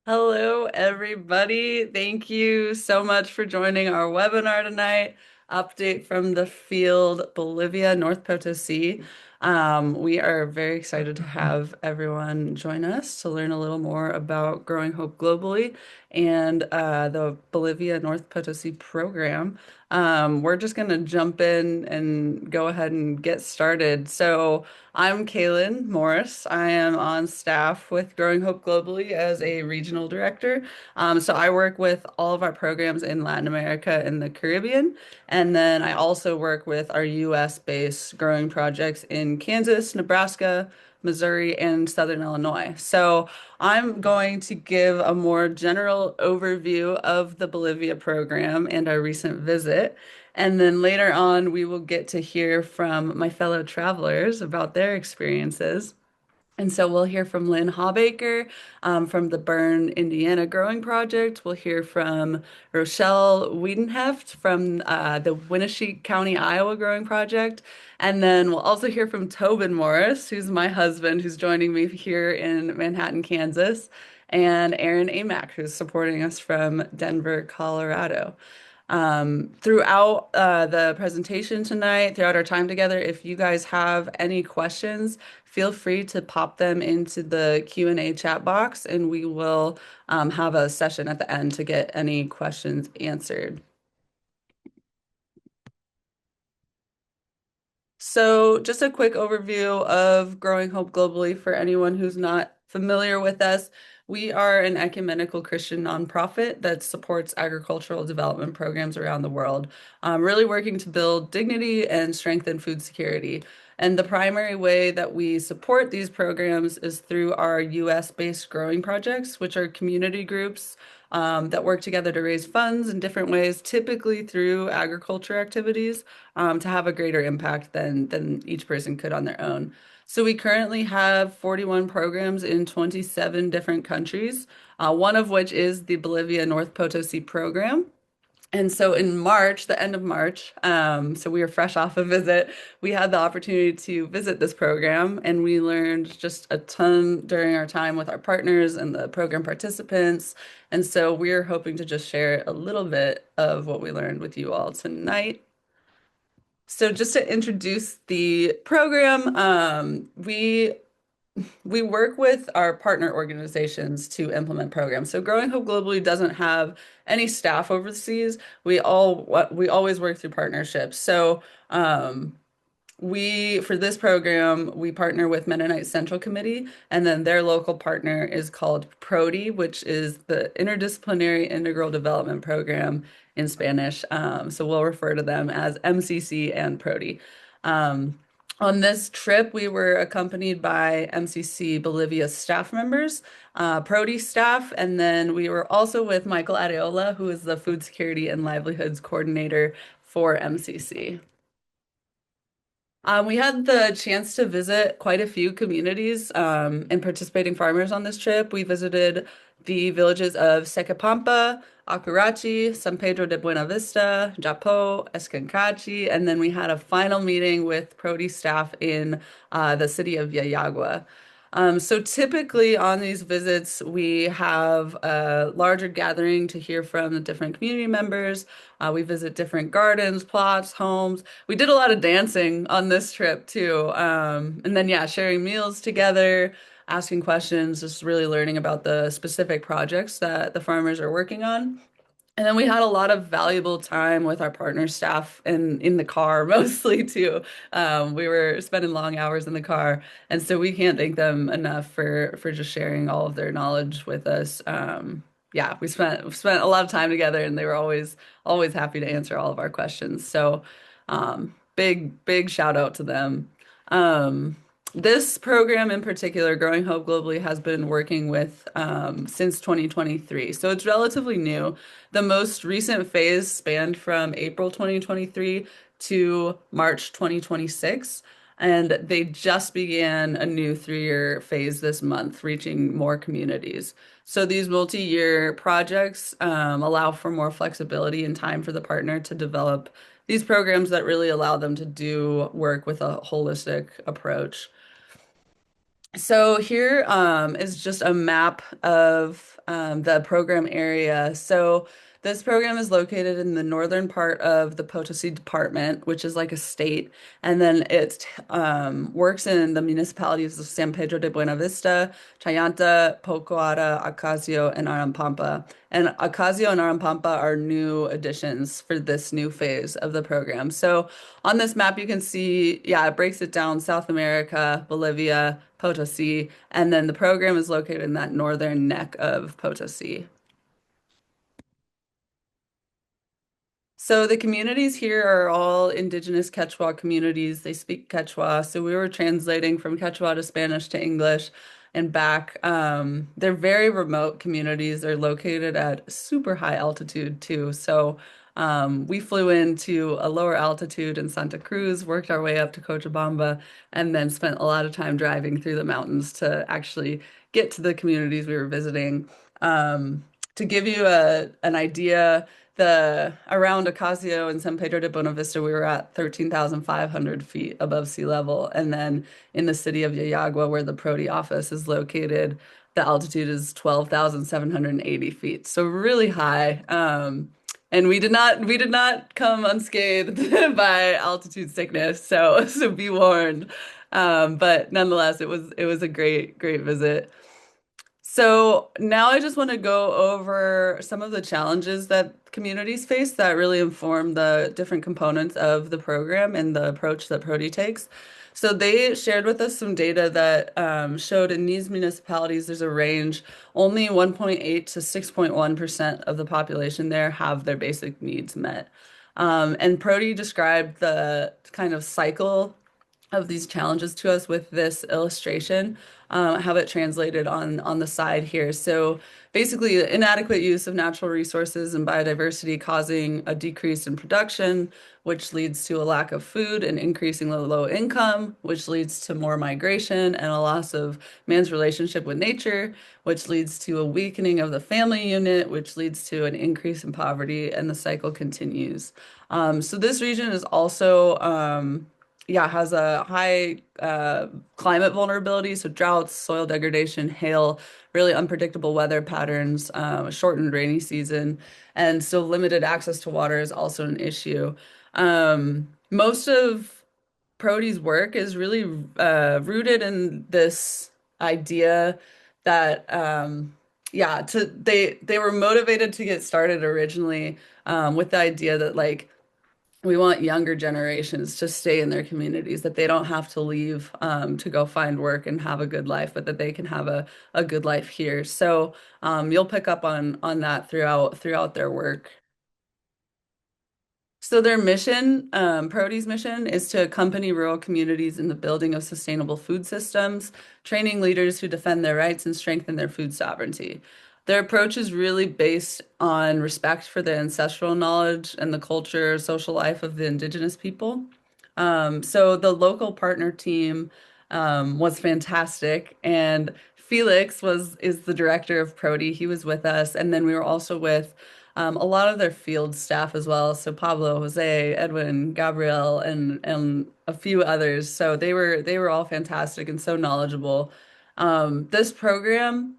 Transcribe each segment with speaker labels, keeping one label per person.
Speaker 1: Hello, everybody. Thank you so much for joining our webinar tonight. Update from the field, Bolivia North Potosí. We are very excited to have everyone join us to learn a little more about Growing Hope globally and the Bolivia North Potosí program. We're just going to jump in and go ahead and get started. I'm Kaylyn Morse. I am on staff with Growing Hope Globally as a regional director. I work with all of our programs in Latin America and the Caribbean. And then I also work with our US-based growing projects in Kansas, Nebraska, Missouri, and Southern Illinois. So I'm going to give a more general overview of the Bolivia program and our recent visit. And then later on, we will get to hear from my fellow travelers about their experiences. And so we'll hear from Lynn Hawbaker from the Bern, Indiana Growing Project. We'll hear from Rochelle Wiedenheft from the Winneshiek County, Iowa Growing Project. And then we'll also hear from Tobin Morris, who's my husband, who's joining me here in Manhattan, Kansas, and Aaron Amack, who's supporting us from Denver, Colorado. Throughout the presentation tonight, throughout our time together, if you guys have any questions, feel free to pop them into the Q&A chat box, and we will have a session at the end to get any questions answered. So, just a quick overview of Growing Hope Globally for anyone who's not familiar with us. We are an ecumenical Christian nonprofit that supports agricultural development programs around the world, really working to build dignity and strengthen food security. And the primary way that we support these programs is through our US-based growing projects, which are community groups that work together to raise funds in different ways, typically through agriculture activities to have a greater impact than each person could on their own. So we currently have 41 programs in 27 different countries, one of which is the Bolivia North Potosí program. And so in March, the end of March, so we were fresh off a visit, we had the opportunity to visit this program and we learned just a ton during our time with our partners and the program participants. And so we're hoping to just share a little bit of what we learned with you all tonight. So just to introduce the program, we work with our partner organizations to implement programs. So Growing Hope Globally doesn't have any staff overseas. We always work through partnerships. For this program, we partner with Mennonite Central Committee, and then their local partner is called PRODII, which is the Interdisciplinary Integral Development Program in Spanish. So we'll refer to them as MCC and PRODII. On this trip, we were accompanied by MCC Bolivia staff members, PRODII staff, and then we were also with Michael Areola, who is the Food Security and Livelihoods Coordinator for MCC. We had the chance to visit quite a few communities and participating farmers on this trip. We visited the villages of Secapampa, Acurachi, San Pedro de Buena Vista, Japó, Escancachi, and then we had a final meeting with PRODI staff in the city of Yayagua. So typically on these visits, we have a larger gathering to hear from the different community members. We visit different gardens, plots, homes. We did a lot of dancing on this trip too. And then, yeah, sharing meals together, asking questions, just really learning about the specific projects that the farmers are working on. And then we had a lot of valuable time with our partner staff and in the car mostly too. We were spending long hours in the car, and so we can't thank them enough for just sharing all of their knowledge with us. Yeah, we spent a lot of time together, and they were always happy to answer all of our questions. So, big shout out to them. Um, this program in particular, Growing Hope Globally, has been working with since 2023, so it's relatively new. The most recent phase spanned from April 2023 to March 2026, and they just began a new 3-year phase this month, reaching more communities. So these multi-year projects allow for more flexibility and time for the partner to develop these programs that really allow them to do work with a holistic approach. So here is just a map of the program area. So this program is located in the northern part of the Potosi Department, which is like a state, and then it works in the municipalities of San Pedro de Buena Vista, Chayanta, Pocoata, Ocasio, and Arampampa. And Ocasio and Arampampa are new additions for this new phase of the program. So on this map, you can see, yeah, it breaks it down South America, Bolivia, Potosí, and then the program is located in that northern neck of Potosí. So the communities here are all indigenous Quechua communities. They speak Quechua. So we were translating from Quechua to Spanish to English and back. They're very remote communities. They're located at super high altitude too. So we flew into a lower altitude in Santa Cruz, worked our way up to Cochabamba, and then spent a lot of time driving through the mountains to actually get to the communities we were visiting. To give you an idea, the around Ocasio and San Pedro de Buenavista, we were at 13,500 feet above sea level. And then in the city of Yayagua, where the PRODII office is located, the altitude is 12,780 feet. So really high. And we did not come unscathed by altitude sickness. So be warned. But nonetheless, it was a great visit. So now I just want to go over some of the challenges that communities face that really inform the different components of the program and the approach that PRODI takes. So they shared with us some data that showed in these municipalities there's a range. Only 1.8 to 6.1% of the population there have their basic needs met. And PRODI described the kind of cycle of these challenges to us with this illustration. I have it translated on the side here. So basically, the inadequate use of natural resources and biodiversity causing a decrease in production, which leads to a lack of food and increasing the low income, which leads to more migration and a loss of man's relationship with nature, which leads to a weakening of the family unit, which leads to an increase in poverty, and the cycle continues. So this region is also yeah, has a high climate vulnerability, so droughts, soil degradation, hail, really unpredictable weather patterns, a shortened rainy season, and so limited access to water is also an issue. Most of PRODI's work is really rooted in this idea that yeah, they were motivated to get started originally with the idea that like we want younger generations to stay in their communities, that they don't have to leave to go find work and have a good life, but that they can have a good life here. So you'll pick up on that throughout their work. So their mission, PRODI's mission, is to accompany rural communities in the building of sustainable food systems, training leaders who defend their rights and strengthen their food sovereignty. Their approach is really based on respect for the ancestral knowledge and the culture, social life of the indigenous people. So the local partner team was fantastic, and Felix is the director of PRODI. He was with us, and then we were also with a lot of their field staff as well. So Pablo, Jose, Edwin, Gabriel, and a few others. So they were all fantastic and so knowledgeable. This program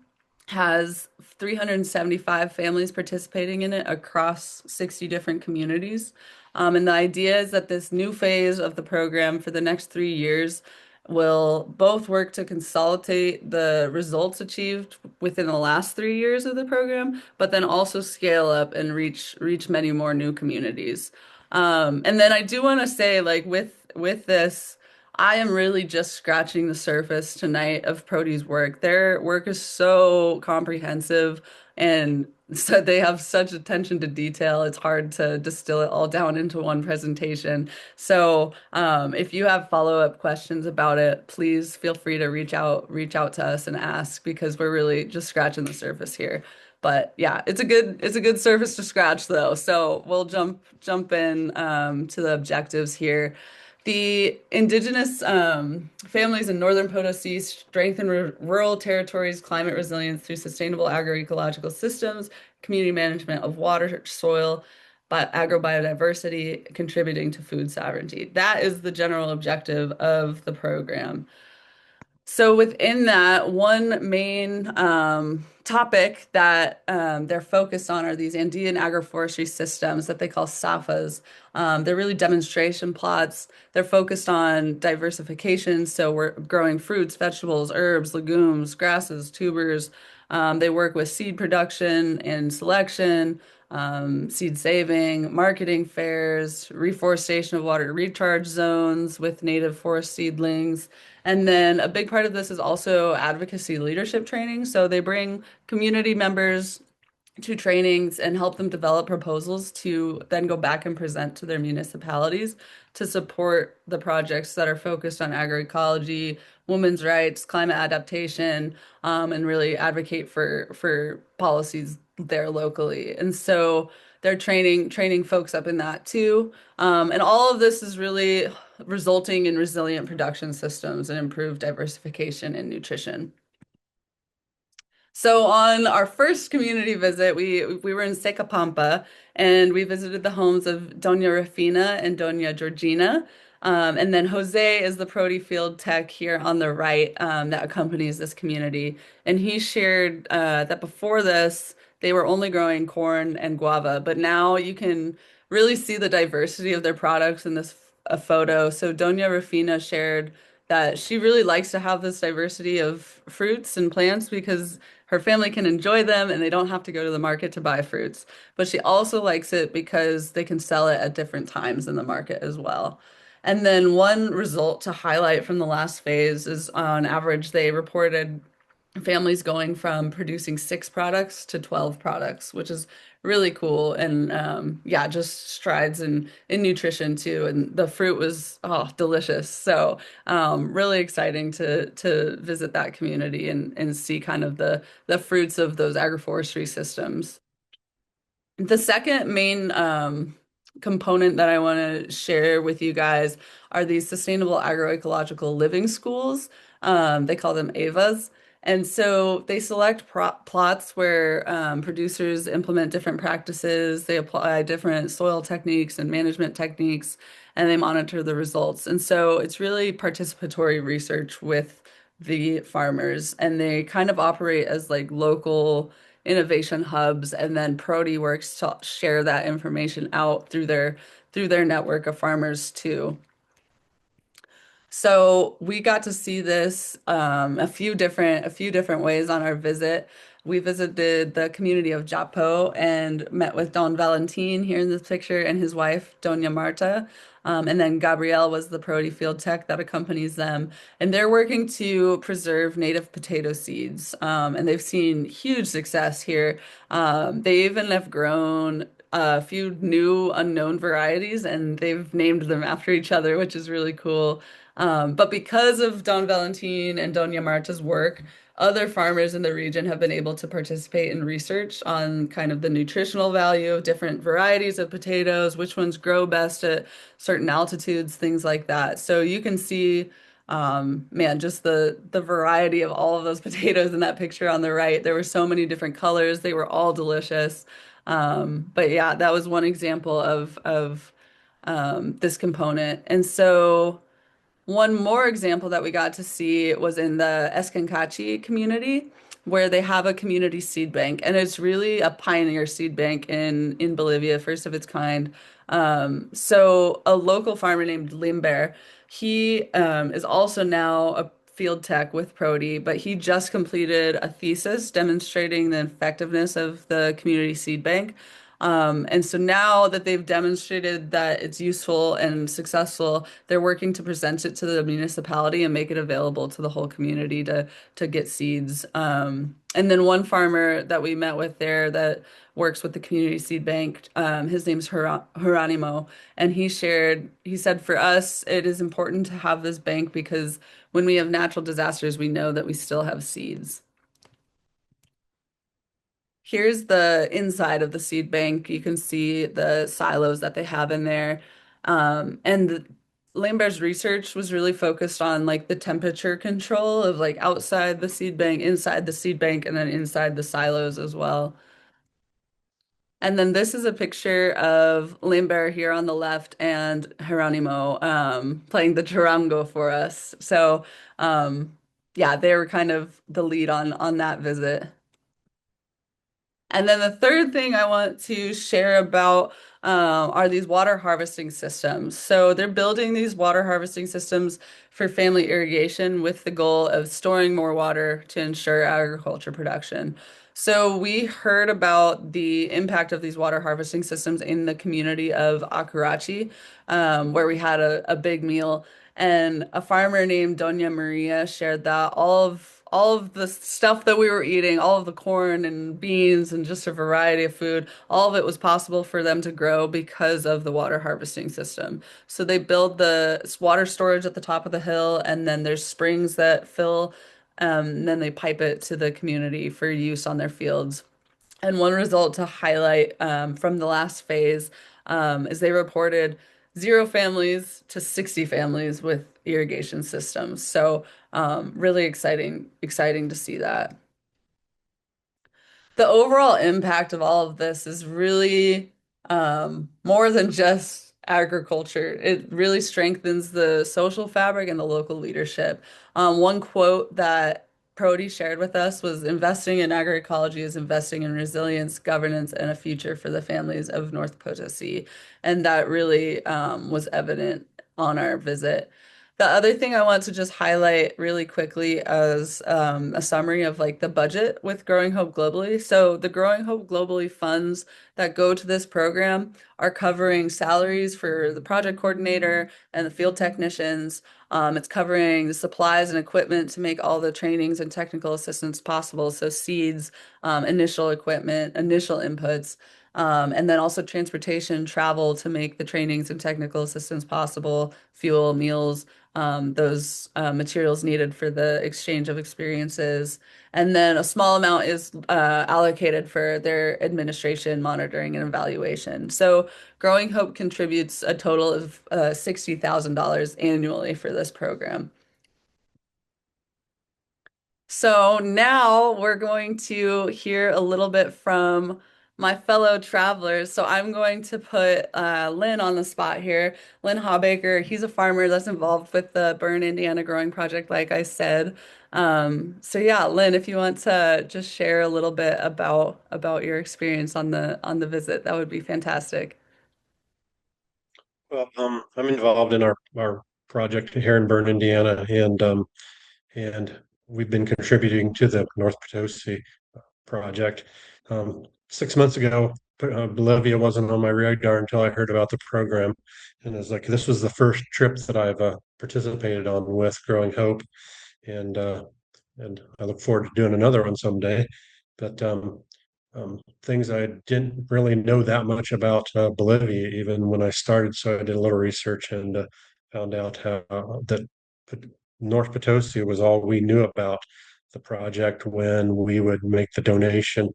Speaker 1: has 375 families participating in it across 60 different communities. And the idea is that this new phase of the program for the next 3 years will both work to consolidate the results achieved within the last 3 years of the program, but then also scale up and reach many more new communities. And then I do want to say, like with this, I am really just scratching the surface tonight of PRODI's work. Their work is so comprehensive and so they have such attention to detail. It's hard to distill it all down into one presentation. So, if you have follow-up questions about it, please feel free to reach out to us and ask because we're really just scratching the surface here. But yeah, it's a good surface to scratch though. So we'll jump in to the objectives here. The indigenous families in northern Potosí strengthen rural territories' climate resilience through sustainable agroecological systems, community management of water, soil, agrobiodiversity, contributing to food sovereignty. That is the general objective of the program. So within that, one main topic that they're focused on are these Andean agroforestry systems that they call SAFAs. They're really demonstration plots. They're focused on diversification, so we're growing fruits, vegetables, herbs, legumes, grasses, tubers. They work with seed production and selection, seed saving, marketing fairs, reforestation of water recharge zones with native forest seedlings. And then a big part of this is also advocacy leadership training. So they bring community members to trainings and help them develop proposals to then go back and present to their municipalities to support the projects that are focused on agroecology, women's rights, climate adaptation, and really advocate for policies there locally. And so they're training folks up in that too. And all of this is really resulting in resilient production systems and improved diversification in nutrition. So on our first community visit, we were in Secapampa and we visited the homes of Doña Rufina and Doña Georgina. And then Jose is the PRODII field tech here on the right that accompanies this community. And he shared that before this, they were only growing corn and guava, but now you can really see the diversity of their products in this photo. So Doña Rufina shared that she really likes to have this diversity of fruits and plants because her family can enjoy them and they don't have to go to the market to buy fruits. But she also likes it because they can sell it at different times in the market as well. And then one result to highlight from the last phase is on average, they reported families going from producing 6 products to 12 products, which is really cool. And yeah, just strides in nutrition too. And the fruit was delicious. So really exciting to visit that community and see kind of the fruits of those agroforestry systems. The second main component that I want to share with you guys are these sustainable agroecological living schools. They call them AVAs. And so they select plots where producers implement different practices, they apply different soil techniques and management techniques, and they monitor the results. And so it's really participatory research with the farmers, and they kind of operate as like local innovation hubs, and then PRODII works to share that information out through their network of farmers too. So we got to see this a few different ways on our visit. We visited the community of Japo and met with Don Valentin here in this picture and his wife, Doña Marta. And then Gabrielle was the PRODI field tech that accompanies them. And they're working to preserve native potato seeds. And they've seen huge success here. They even have grown a few new unknown varieties and they've named them after each other, which is really cool. But because of Don Valentin and Doña Marta's work, other farmers in the region have been able to participate in research on kind of the nutritional value of different varieties of potatoes, which ones grow best at certain altitudes, things like that. So you can see, man, just the variety of all of those potatoes in that picture on the right. There were so many different colors. They were all delicious. But yeah, that was one example of this component. And so one more example that we got to see was in the Escancachi community, where they have a community seed bank, and it's really a pioneer seed bank in Bolivia, first of its kind. So a local farmer named Limber, he is also now a field tech with PRODI, but he just completed a thesis demonstrating the effectiveness of the community seed bank. And so now that they've demonstrated that it's useful and successful, they're working to present it to the municipality and make it available to the whole community to get seeds. And then one farmer that we met with there that works with the community seed bank, his name's Geronimo, and he said, for us, it is important to have this bank because when we have natural disasters, we know that we still have seeds. Here's the inside of the seed bank. You can see the silos that they have in there. And Lambert's research was really focused on like the temperature control of like outside the seed bank, inside the seed bank, and then inside the silos as well. And then this is a picture of Lambert here on the left and Geronimo playing the charango for us. So yeah, they were kind of the lead on that visit. And then the third thing I want to share about are these water harvesting systems. So they're building these water harvesting systems for family irrigation with the goal of storing more water to ensure agriculture production. So we heard about the impact of these water harvesting systems in the community of Akurachi, where we had a big meal. And a farmer named Doña Maria shared that all of the stuff that we were eating, all of the corn and beans and just a variety of food, all of it was possible for them to grow because of the water harvesting system. So they build the water storage at the top of the hill, and then there's springs that fill, and then they pipe it to the community for use on their fields. And one result to highlight from the last phase is they reported 0 families to 60 families with irrigation systems. So really exciting to see that. The overall impact of all of this is really more than just agriculture. It really strengthens the social fabric and the local leadership. One quote that PRODII shared with us was investing in agroecology is investing in resilience, governance, and a future for the families of North Potosí. And that really was evident on our visit. The other thing I want to just highlight really quickly is a summary of like the budget with Growing Hope Globally. So the Growing Hope Globally funds that go to this program are covering salaries for the project coordinator and the field technicians. It's covering the supplies and equipment to make all the trainings and technical assistance possible. So seeds, initial equipment, initial inputs. And then also transportation, travel to make the trainings and technical assistance possible, fuel, meals, those materials needed for the exchange of experiences. And then a small amount is allocated for their administration, monitoring, and evaluation. So Growing Hope contributes a total of $60,000 annually for this program. So now we're going to hear a little bit from my fellow travelers. So I'm going to put Lynn on the spot here. Lynn Hawbaker, he's a farmer that's involved with the Burn Indiana Growing Project, like I said. So yeah, Lynn, if you want to just share a little bit about your experience on the visit, that would be fantastic.
Speaker 2: Well, I'm involved in our project here in Bern, Indiana, and we've been contributing to the North Potosi project. 6 months ago, Bolivia wasn't on my radar until I heard about the program, and it was like this was the first trip that I've participated on with Growing Hope, and uh, and I look forward to doing another one someday. But things I didn't really know that much about Bolivia even when I started, so I did a little research and found out that North Potosi was all we knew about the project when we would make the donation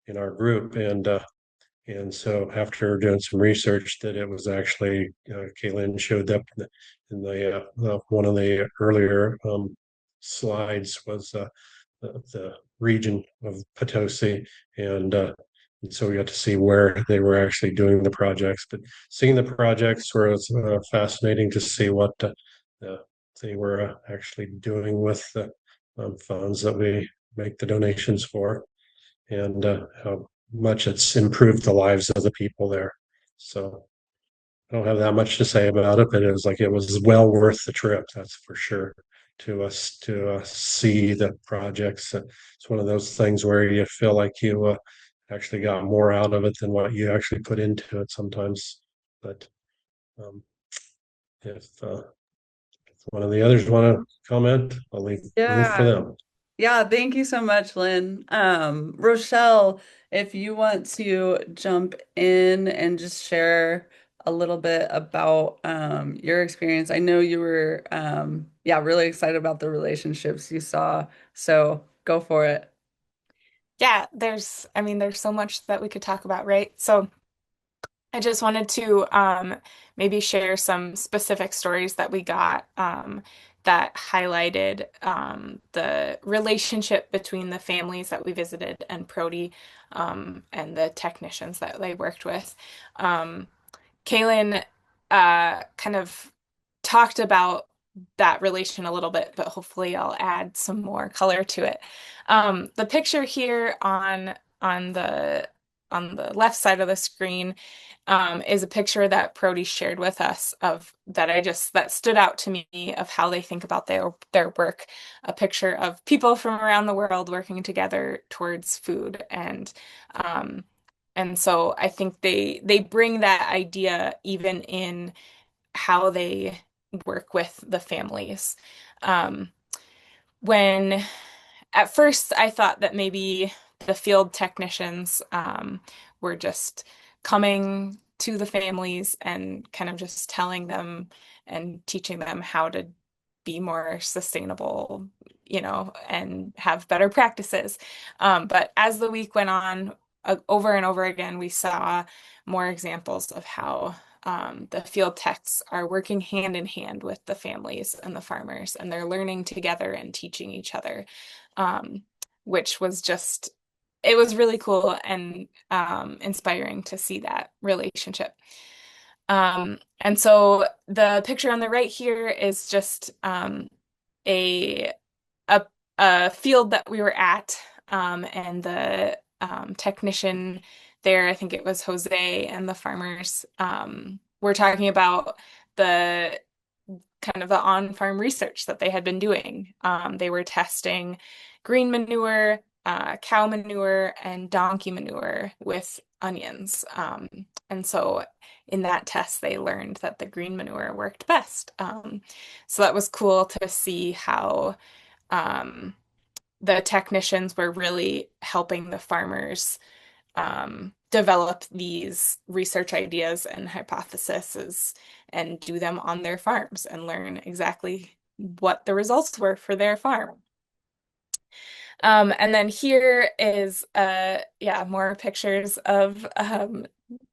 Speaker 2: in our group, and so after doing some research, that it was actually Kaylyn showed up in the one of the earlier slides was the region of Potosi, and so we got to see where they were actually doing the projects. But seeing the projects was fascinating to see what uh, they were actually doing with the funds that we make the donations for, and how much it's improved the lives of the people there. So I don't have that much to say about it, but it was like it was well worth the trip, that's for sure. To see the projects, it's one of those things where you feel like you actually got more out of it than what you actually put into it sometimes. But um, if one of the others want to comment, I'll leave room for
Speaker 1: Yeah.
Speaker 2: them.
Speaker 1: Yeah, thank you so much, Lynn. Rochelle, if you want to jump in and just share a little bit about your experience. I know you were yeah, really excited about the relationships you saw. So go for it.
Speaker 3: Yeah, there's so much that we could talk about, right? So I just wanted to maybe share some specific stories that we got that highlighted the relationship between the families that we visited and PRODI and the technicians that they worked with. Um, Kaylin kind of talked about that relation a little bit, but hopefully I'll add some more color to it. The picture here on the on the left side of the screen is a picture that PRODII shared with us of that stood out to me of how they think about their work. A picture of people from around the world working together towards food, and so I think they bring that idea even in how they work with the families. Um, when at first I thought that maybe the field technicians were just coming to the families and kind of just telling them and teaching them how to be more sustainable, and have better practices. But as the week went on, over and over again, we saw more examples of how the field techs are working hand in hand with the families and the farmers, and they're learning together and teaching each other, um, which was just, it was really cool and inspiring to see that relationship. And so the picture on the right here is just a, a a field that we were at, and the technician there, I think it was Jose, and the farmers were talking about the kind of the on-farm research that they had been doing. They were testing green manure, cow manure, and donkey manure with onions. And so in that test, they learned that the green manure worked best. So that was cool to see how um, the technicians were really helping the farmers develop these research ideas and hypotheses and do them on their farms and learn exactly what the results were for their farm. And then here is yeah, more pictures of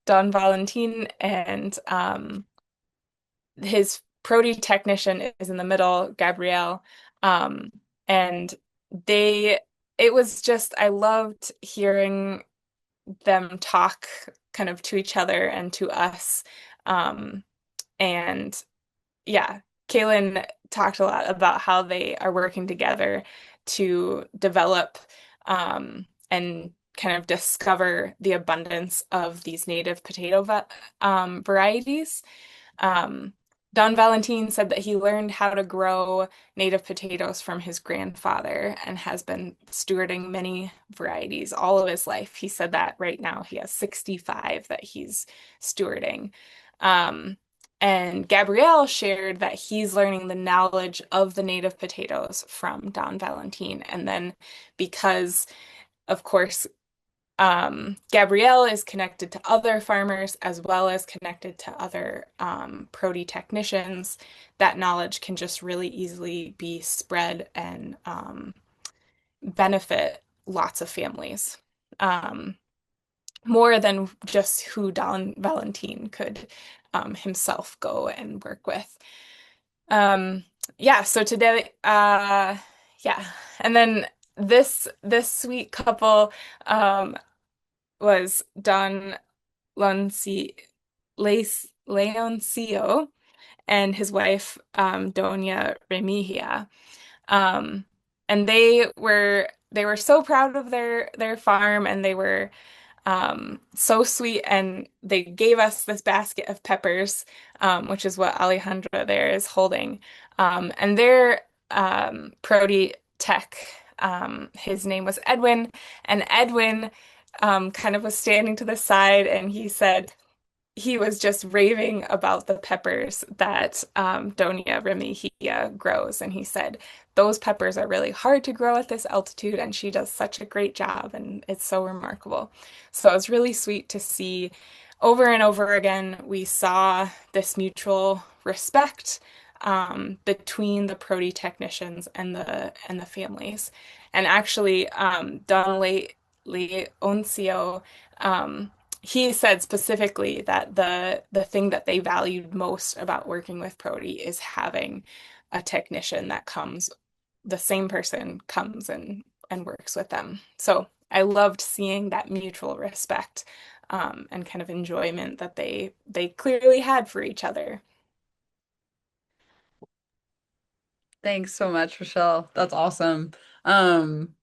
Speaker 3: Don Valentin, and his PRODII technician is in the middle, Gabrielle. Um, and they, it was just, I loved hearing them talk kind of to each other and to us. Um, and yeah, Kaylyn talked a lot about how they are working together to develop and kind of discover the abundance of these native potato varieties. Um, Don Valentin said that he learned how to grow native potatoes from his grandfather and has been stewarding many varieties all of his life. He said that right now he has 65 that he's stewarding. Um, and Gabrielle shared that he's learning the knowledge of the native potatoes from Don Valentin. And then because, of course, Gabrielle is connected to other farmers as well as connected to other PRODII technicians. That knowledge can just really easily be spread and benefit lots of families. Um, More than just who Don Valentin could himself go and work with. Um, yeah, so today, yeah, and then this sweet couple was Don Lonci Leoncio and his wife, Doña Remigio. Um, and they were so proud of their farm, and they were so sweet, and they gave us this basket of peppers, which is what Alejandra there is holding. And their PRODII tech, his name was Edwin, and Edwin kind of was standing to the side, and he said he was just raving about the peppers that Doña Remigio grows. And he said, those peppers are really hard to grow at this altitude, and she does such a great job, and it's so remarkable. So it was really sweet to see over and over again, we saw this mutual respect between the PRODII technicians and the families. And actually, Don Leoncio, he said specifically that the thing that they valued most about working with PRODII is having a technician that comes, the same person comes and works with them. So I loved seeing that mutual respect and kind of enjoyment that they clearly had for each other.
Speaker 1: Thanks so much, Rochelle. That's awesome. Um,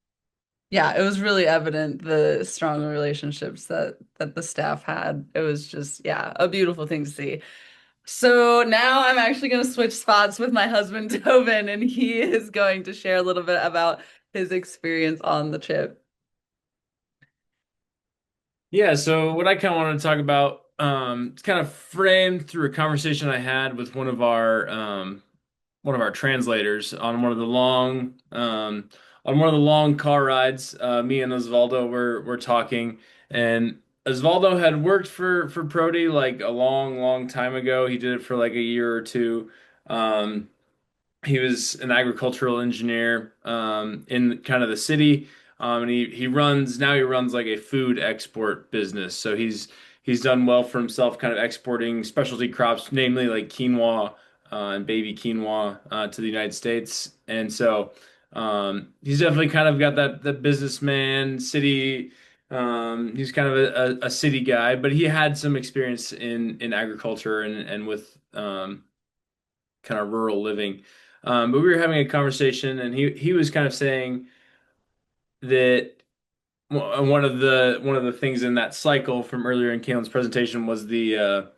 Speaker 1: yeah, it was really evident the strong relationships that the staff had. It was just, yeah, a beautiful thing to see. So now I'm actually going to switch spots with my husband, Tobin, and he is going to share a little bit about his experience on the trip.
Speaker 4: Yeah, so what I kind of wanted to talk about, it's kind of framed through a conversation I had with one of our translators on one of the long car rides. Me and Osvaldo were talking, and Osvaldo had worked for PRODII like a long time ago. He did it for like a year or two. Um, he was an agricultural engineer in kind of the city, and he runs like a food export business. So he's done well for himself, kind of exporting specialty crops, namely like quinoa and baby quinoa to the United States. And so he's definitely kind of got that businessman city. He's kind of a city guy, but he had some experience in agriculture and with kind of rural living. But we were having a conversation, and he was kind of saying that one of the things in that cycle from earlier in Kaylyn's presentation was the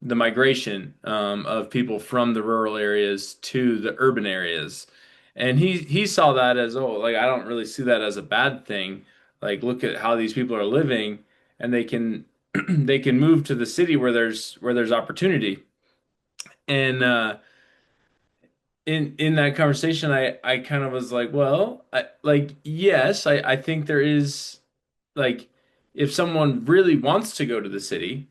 Speaker 4: migration of people from the rural areas to the urban areas, and he saw that as, oh, like I don't really see that as a bad thing. Like look at how these people are living, and they can they can move to the city where there's opportunity. And in that conversation, I kind of was like, well, yes, I think there is, like, if someone really wants to go to the city,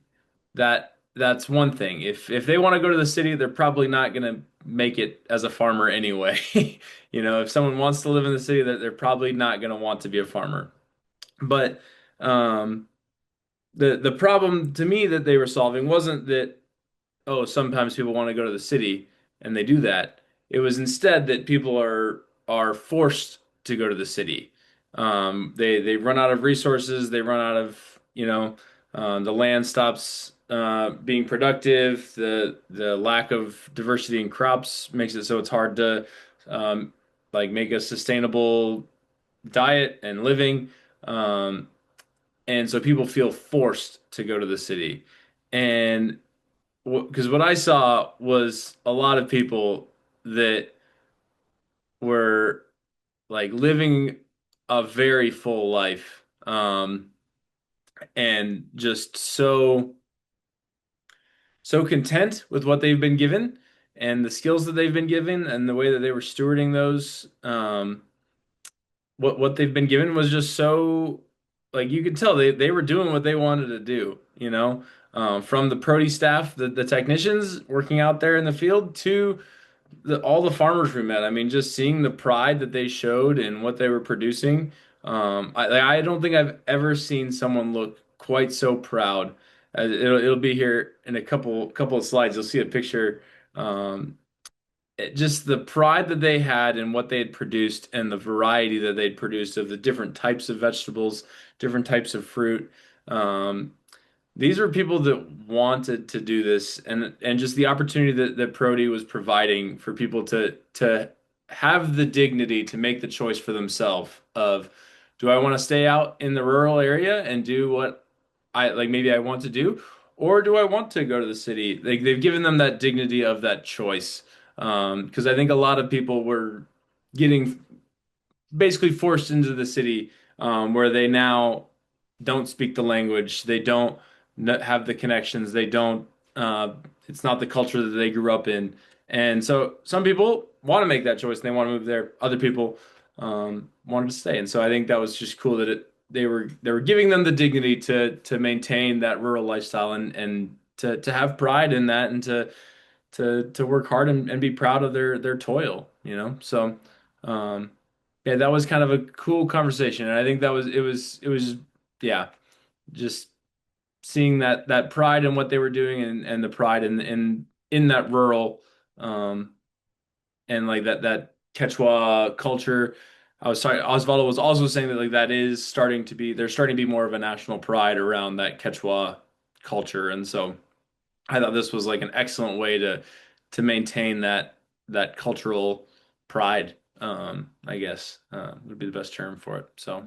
Speaker 4: that's one thing. If they want to go to the city, they're probably not gonna make it as a farmer anyway. You know, if someone wants to live in the city, they're probably not gonna want to be a farmer. But um, the problem to me that they were solving wasn't that, oh, sometimes people want to go to the city and they do that. It was instead that people are forced to go to the city. They run out of resources. They run out of, the land stops being productive. The lack of diversity in crops makes it so it's hard to like make a sustainable diet and living. Um, and so people feel forced to go to the city. And because what I saw was a lot of people that were like living a very full life, and just so content with what they've been given and the skills that they've been given and the way that they were stewarding those. What they've been given was just so, like, you could tell they were doing what they wanted to do, from the PRODI staff, the technicians working out there in the field, to all the farmers we met. I mean, just seeing the pride that they showed in what they were producing. I don't think I've ever seen someone look quite so proud. It'll be here in a couple of slides. You'll see a picture. Just the pride that they had in what they had produced and the variety that they'd produced of the different types of vegetables, different types of fruit. Um, these were people that wanted to do this, and just the opportunity that PRODI was providing for people to have the dignity to make the choice for themselves of, do I want to stay out in the rural area and do what I like maybe I want to do, or do I want to go to the city? They've given them that dignity of that choice. Because I think a lot of people were getting basically forced into the city, where they now don't speak the language, they don't have the connections, they don't. It's not the culture that they grew up in, and so some people want to make that choice and they want to move there. Other people wanted to stay, and so I think that was just cool that they were giving them the dignity to maintain that rural lifestyle and to have pride in that and to work hard and be proud of their toil, So, um, yeah, that was kind of a cool conversation, and I think it was yeah, just seeing that pride in what they were doing and the pride in that rural, um, and like that Quechua culture. I was sorry, Osvaldo was also saying that like that is starting to be there's starting to be more of a national pride around that Quechua culture, and so I thought this was like an excellent way to maintain that cultural pride, I guess, would be the best term for it. So,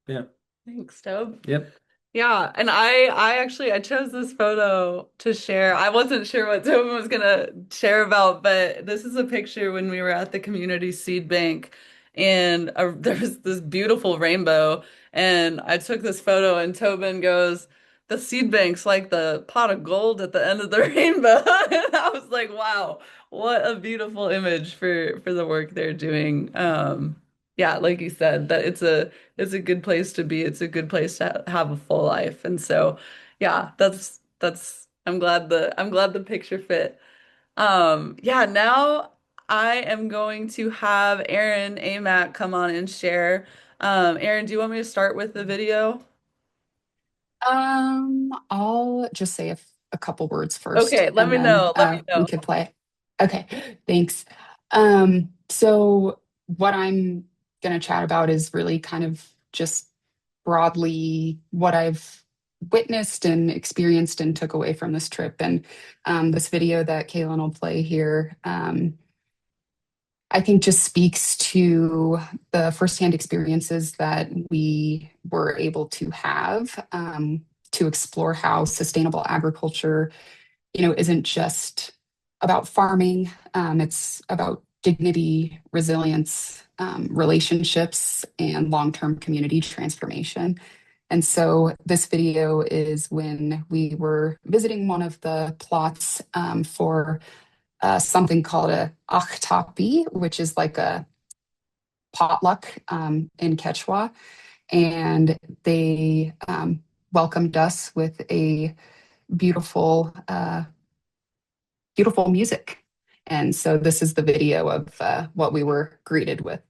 Speaker 4: yeah.
Speaker 1: Thanks, Tobe.
Speaker 4: Yep.
Speaker 1: Yeah, and I actually I chose this photo to share. I wasn't sure what Tobin was gonna share about, but this is a picture when we were at the community seed bank, and there was this beautiful rainbow, and I took this photo, and Tobin goes, "The seed bank's like the pot of gold at the end of the rainbow," and I was like, "Wow, what a beautiful image for the work they're doing." Yeah, like you said, that it's a good place to be. It's a good place to have a full life. And so, yeah, that's I'm glad the picture fit. Yeah, now I am going to have Aaron Amac come on and share. Aaron, do you want me to start with the video?
Speaker 5: I'll just say a couple words first,
Speaker 1: Okay, let
Speaker 5: and
Speaker 1: me
Speaker 5: then
Speaker 1: know. Let me
Speaker 5: we
Speaker 1: know.
Speaker 5: could play. Okay, thanks. So what I'm going to chat about is really kind of just broadly what I've witnessed and experienced and took away from this trip. And this video that Kaylyn will play here, I think just speaks to the firsthand experiences that we were able to have to explore how sustainable agriculture, isn't just about farming. It's about dignity, resilience, relationships, and long-term community transformation. And so this video is when we were visiting one of the plots for something called a achtapi, which is like a potluck in Quechua. And they welcomed us with a beautiful, beautiful music. And so this is the video of what we were greeted with.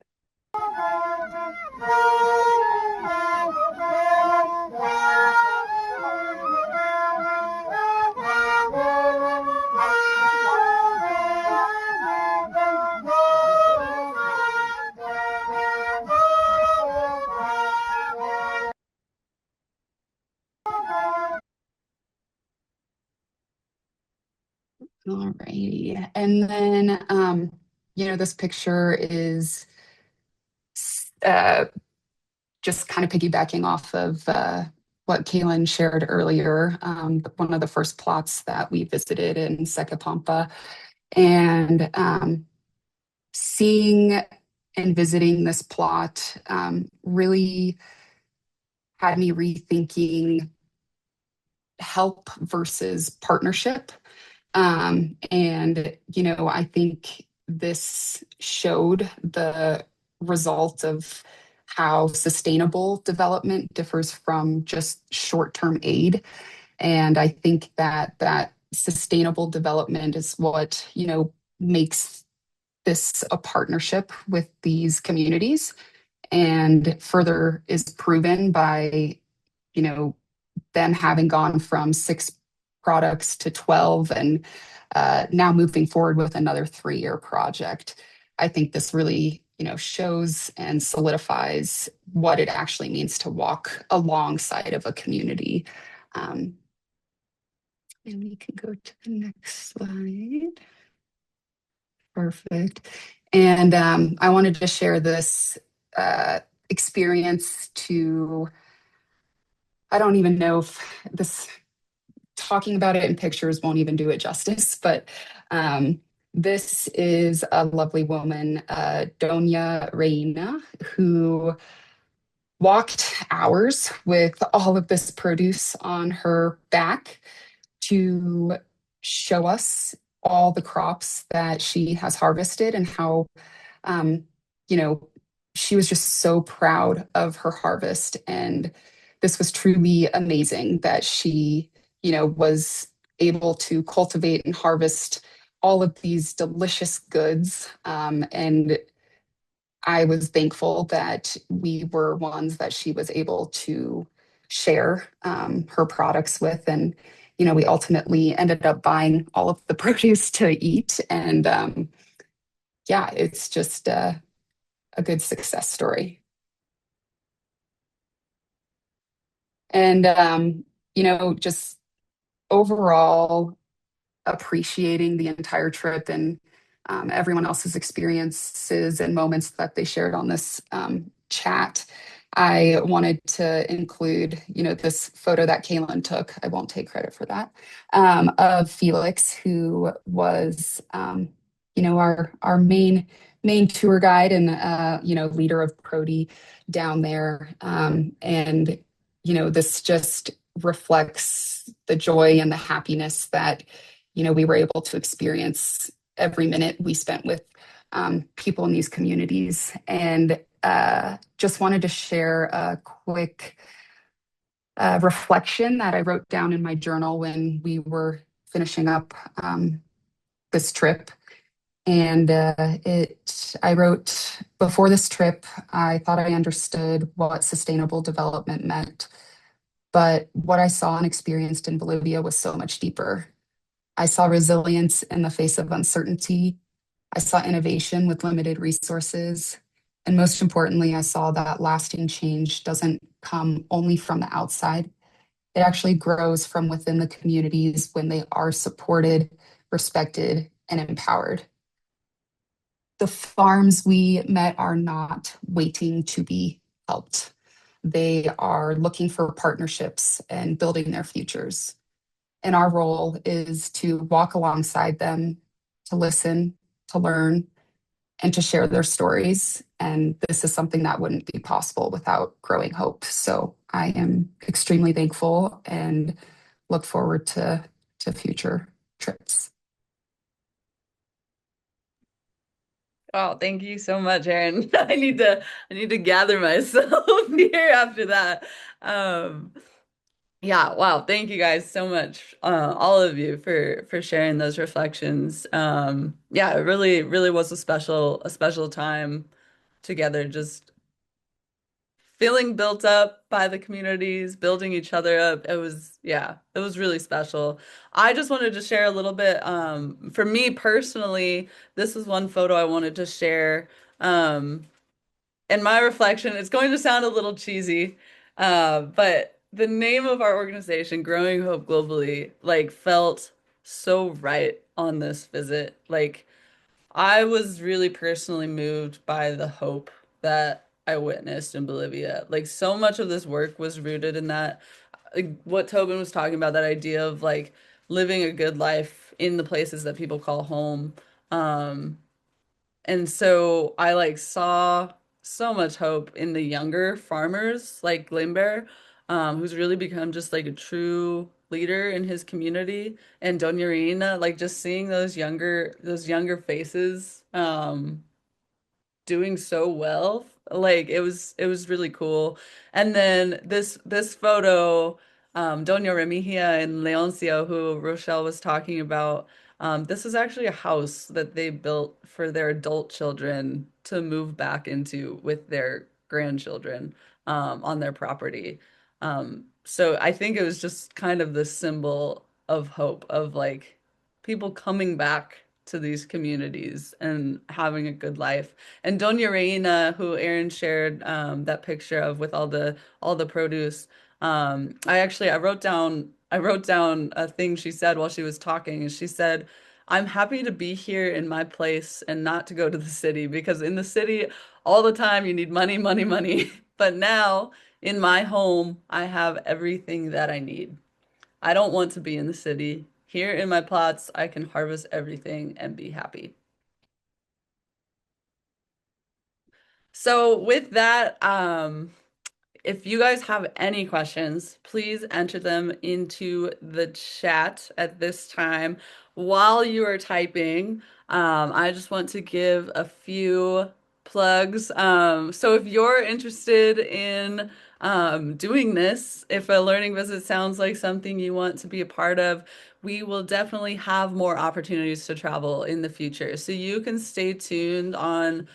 Speaker 5: All righty. And then, this picture is just kind of piggybacking off of what Kaylyn shared earlier, one of the first plots that we visited in Secapampa. And seeing and visiting this plot really had me rethinking help versus partnership. I think this showed the result of how sustainable development differs from just short-term aid. And I think that sustainable development is what, makes this a partnership with these communities and further is proven by, them having gone from 6 products to 12 and now moving forward with another 3-year project. I think this really, shows and solidifies what it actually means to walk alongside of a community. And we can go to the next slide. Perfect. And I wanted to share this experience to, I don't even know if this, talking about it in pictures won't even do it justice, but this is a lovely woman, Doña Reina, who walked hours with all of this produce on her back to show us all the crops that she has harvested and how, um, you know, she was just so proud of her harvest. And this was truly amazing that she, was able to cultivate and harvest all of these delicious goods. And I was thankful that we were ones that she was able to share her products with. And, we ultimately ended up buying all of the produce to eat. And yeah, it's just a good success story. And, just overall appreciating the entire trip and everyone else's experiences and moments that they shared on this chat. I wanted to include, this photo that Kaylyn took. I won't take credit for that, of Felix, who was, our main tour guide and leader of PRODII down there. And this just reflects the joy and the happiness that we were able to experience every minute we spent with people in these communities. And just wanted to share a quick reflection that I wrote down in my journal when we were finishing up this trip. And I wrote, before this trip, I thought I understood what sustainable development meant. But what I saw and experienced in Bolivia was so much deeper. I saw resilience in the face of uncertainty. I saw innovation with limited resources. And most importantly, I saw that lasting change doesn't come only from the outside. It actually grows from within the communities when they are supported, respected, and empowered. The farms we met are not waiting to be helped. They are looking for partnerships and building their futures. And our role is to walk alongside them, to listen, to learn, and to share their stories. And this is something that wouldn't be possible without growing hope. So I am extremely thankful and look forward to future trips.
Speaker 1: Oh, thank you so much, Erin. I need to gather myself here after that. Um, yeah, wow. Thank you guys so much, all of you for sharing those reflections. Yeah, it really, really was a special time together, just feeling built up by the communities, building each other up. It was really special. I just wanted to share a little bit, for me personally, this is one photo I wanted to share. Um, and my reflection, it's going to sound a little cheesy, but the name of our organization, Growing Hope Globally, like felt so right on this visit. Like I was really personally moved by the hope that I witnessed in Bolivia. Like so much of this work was rooted in that, like what Tobin was talking about, that idea of like living a good life in the places that people call home. Um, and so I like saw so much hope in the younger farmers like Limber, who's really become just like a true leader in his community, and Doña Reina, like just seeing those younger faces doing so well. Like it was really cool. And then this photo, Doña Remigio and Leoncio, who Rochelle was talking about, this is actually a house that they built for their adult children to move back into with their grandchildren, on their property. So I think it was just kind of the symbol of hope, of like people coming back to these communities and having a good life. And Doña Reina, who Erin shared, that picture of with all the produce. I wrote down a thing she said while she was talking, and she said, "I'm happy to be here in my place and not to go to the city, because in the city all the time you need money, money, money. But now in my home, I have everything that I need. I don't want to be in the city. Here in my plots, I can harvest everything and be happy." So with that, if you guys have any questions, please enter them into the chat at this time. While you are typing, I just want to give a few plugs. So if you're interested in doing this, if a learning visit sounds like something you want to be a part of, we will definitely have more opportunities to travel in the future. So you can stay tuned on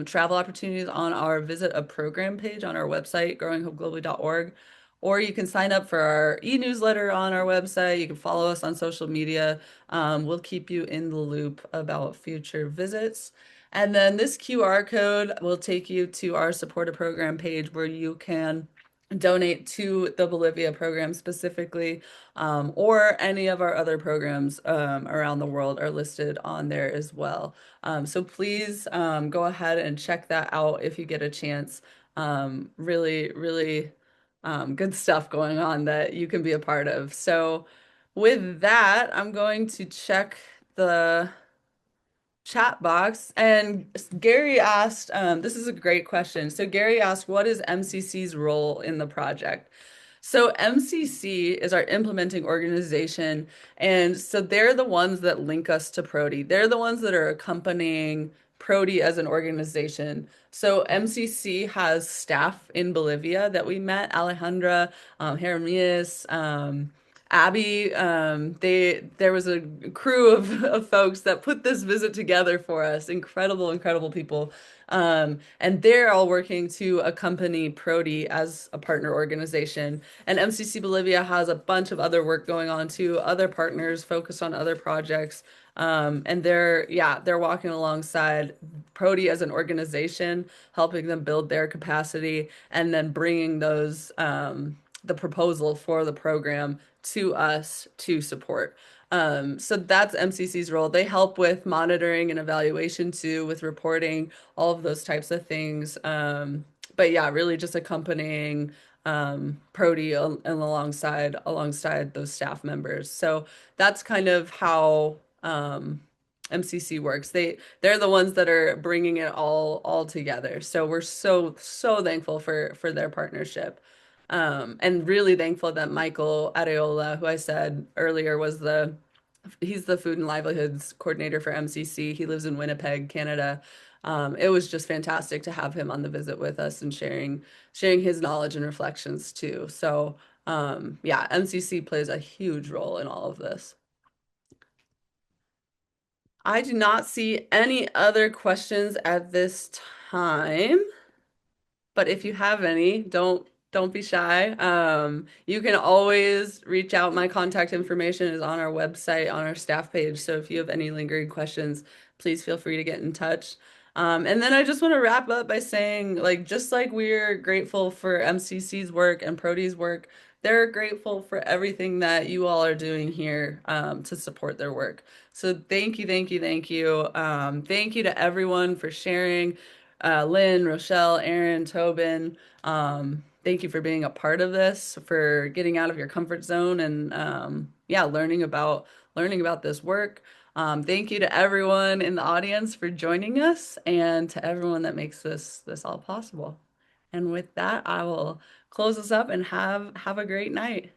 Speaker 1: travel opportunities on our Visit a Program page on our website, growinghopeglobally.org. Or you can sign up for our e-newsletter on our website. You can follow us on social media. We'll keep you in the loop about future visits. And then this QR code will take you to our Support a Program page, where you can donate to the Bolivia program specifically, or any of our other programs around the world are listed on there as well. So please go ahead and check that out if you get a chance. Really, really good stuff going on that you can be a part of. So with that, I'm going to check the chat box. And Gary asked, this is a great question. So Gary asked, what is MCC's role in the project? So MCC is our implementing organization, and so they're the ones that link us to PRODII. They're the ones that are accompanying PRODII as an organization. So MCC has staff in Bolivia that we met, Alejandra, Jeremias, Abby. There was a crew of folks that put this visit together for us. Incredible, incredible people. And they're all working to accompany PRODII as a partner organization. And MCC Bolivia has a bunch of other work going on too, other partners focused on other projects. And they're walking alongside PRODII as an organization, helping them build their capacity, and then bringing the proposal for the program to us to support. So that's MCC's role. They help with monitoring and evaluation too, with reporting, all of those types of things. But yeah, really just accompanying PRODII and alongside those staff members. So that's kind of how MCC works. They're the ones that are bringing it all together. So we're so thankful for their partnership. And really thankful that Michael Areola, who I said earlier he's the food and livelihoods coordinator for MCC. He lives in Winnipeg, Canada. It was just fantastic to have him on the visit with us and sharing his knowledge and reflections too. So yeah, MCC plays a huge role in all of this. I do not see any other questions at this time. But if you have any, don't be shy. You can always reach out. My contact information is on our website, on our staff page. So if you have any lingering questions, please feel free to get in touch. And then I just want to wrap up by saying, like, just like we're grateful for MCC's work and PRODI's work, they're grateful for everything that you all are doing here to support their work. So thank you, thank you, thank you. Thank you to everyone for sharing. Lynn, Rochelle, Aaron, Tobin, thank you for being a part of this, for getting out of your comfort zone and yeah, learning about this work. Thank you to everyone in the audience for joining us and to everyone that makes this all possible. And with that, I will close us up and have a great night.